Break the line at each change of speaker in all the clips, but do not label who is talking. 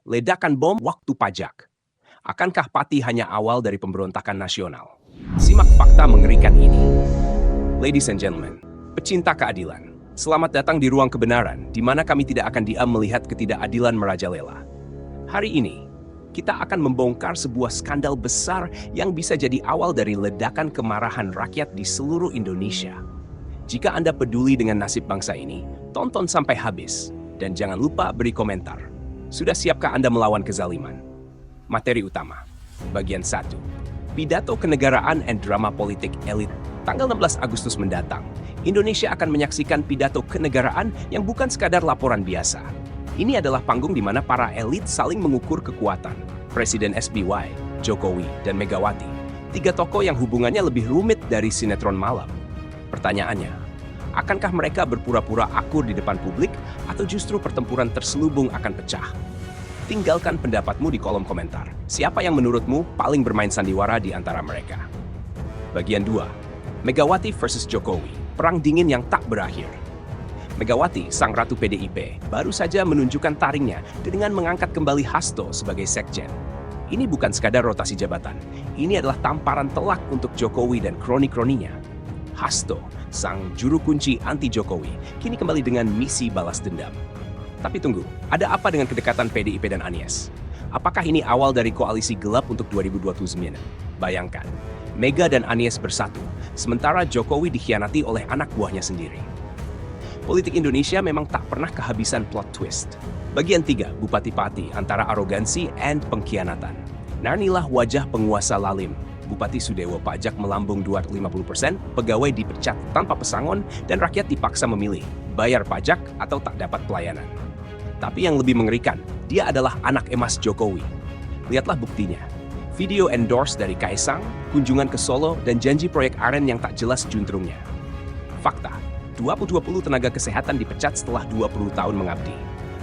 Ledakan bom waktu pajak. Akankah Pati hanya awal dari pemberontakan nasional? Simak fakta mengerikan ini. Ladies and gentlemen, pecinta keadilan, selamat datang di ruang kebenaran, di mana kami tidak akan diam melihat ketidakadilan merajalela. Hari ini, kita akan membongkar sebuah skandal besar yang bisa jadi awal dari ledakan kemarahan rakyat di seluruh Indonesia. Jika Anda peduli dengan nasib bangsa ini, tonton sampai habis. Dan jangan lupa beri komentar. Sudah siapkah Anda melawan kezaliman? Materi utama, bagian 1. Pidato kenegaraan and drama politik elit. Tanggal 16 Agustus mendatang, Indonesia akan menyaksikan pidato kenegaraan yang bukan sekadar laporan biasa. Ini adalah panggung di mana para elit saling mengukur kekuatan. Presiden SBY, Jokowi, dan Megawati. 3 tokoh yang hubungannya lebih rumit dari sinetron malam. Pertanyaannya, akankah mereka berpura-pura akur di depan publik atau justru pertempuran terselubung akan pecah? Tinggalkan pendapatmu di kolom komentar. Siapa yang menurutmu paling bermain sandiwara di antara mereka? Bagian 2. Megawati versus Jokowi. Perang dingin yang tak berakhir. Megawati, sang ratu PDIP, baru saja menunjukkan taringnya dengan mengangkat kembali Hasto sebagai sekjen. Ini bukan sekadar rotasi jabatan. Ini adalah tamparan telak untuk Jokowi dan kroni-kroninya. Hasto, sang juru kunci anti-Jokowi, kini kembali dengan misi balas dendam. Tapi tunggu, ada apa dengan kedekatan PDIP dan Anies? Apakah ini awal dari koalisi gelap untuk 2029? Bayangkan, Mega dan Anies bersatu, sementara Jokowi dikhianati oleh anak buahnya sendiri. Politik Indonesia memang tak pernah kehabisan plot twist. Bagian 3, Bupati Pati antara arogansi and pengkhianatan. Narnilah wajah penguasa lalim. Bupati Sudewo pajak melambung 250%, pegawai dipecat tanpa pesangon, dan rakyat dipaksa memilih, bayar pajak atau tak dapat pelayanan. Tapi yang lebih mengerikan, dia adalah anak emas Jokowi. Lihatlah buktinya. Video endorse dari Kaisang, kunjungan ke Solo, dan janji proyek aren yang tak jelas juntrungnya. Fakta, 2020 tenaga kesehatan dipecat setelah 20 tahun mengabdi.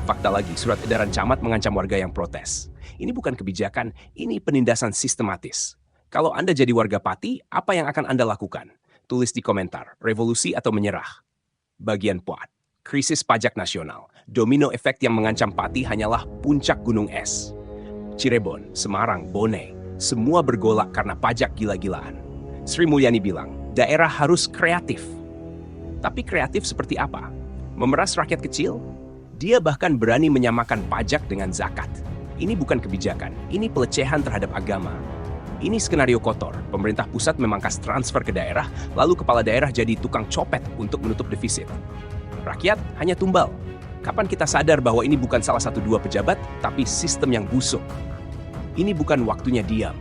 Fakta lagi, surat edaran camat mengancam warga yang protes. Ini bukan kebijakan, ini penindasan sistematis. Kalau Anda jadi warga Pati, apa yang akan Anda lakukan? Tulis di komentar, revolusi atau menyerah. Bagian 4. Krisis pajak nasional. Domino efek yang mengancam Pati hanyalah puncak gunung es. Cirebon, Semarang, Bone, semua bergolak karena pajak gila-gilaan. Sri Mulyani bilang, daerah harus kreatif. Tapi kreatif seperti apa? Memeras rakyat kecil? Dia bahkan berani menyamakan pajak dengan zakat. Ini bukan kebijakan, ini pelecehan terhadap agama. Ini skenario kotor. Pemerintah pusat memangkas transfer ke daerah, lalu kepala daerah jadi tukang copet untuk menutup defisit. Rakyat hanya tumbal. Kapan kita sadar bahwa ini bukan salah satu dua pejabat, tapi sistem yang busuk? Ini bukan waktunya diam.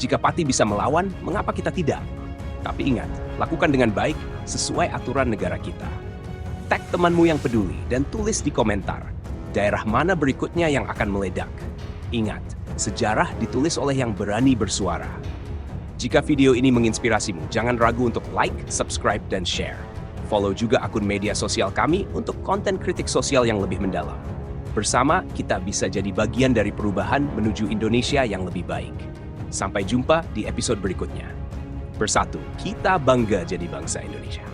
Jika Pati bisa melawan, mengapa kita tidak? Tapi ingat, lakukan dengan baik, sesuai aturan negara kita. Tag temanmu yang peduli dan tulis di komentar, daerah mana berikutnya yang akan meledak. Ingat, sejarah ditulis oleh yang berani bersuara. Jika video ini menginspirasimu, jangan ragu untuk like, subscribe, dan share. Follow juga akun media sosial kami untuk konten kritik sosial yang lebih mendalam. Bersama, kita bisa jadi bagian dari perubahan menuju Indonesia yang lebih baik. Sampai jumpa di episode berikutnya. Bersatu, kita bangga jadi bangsa Indonesia.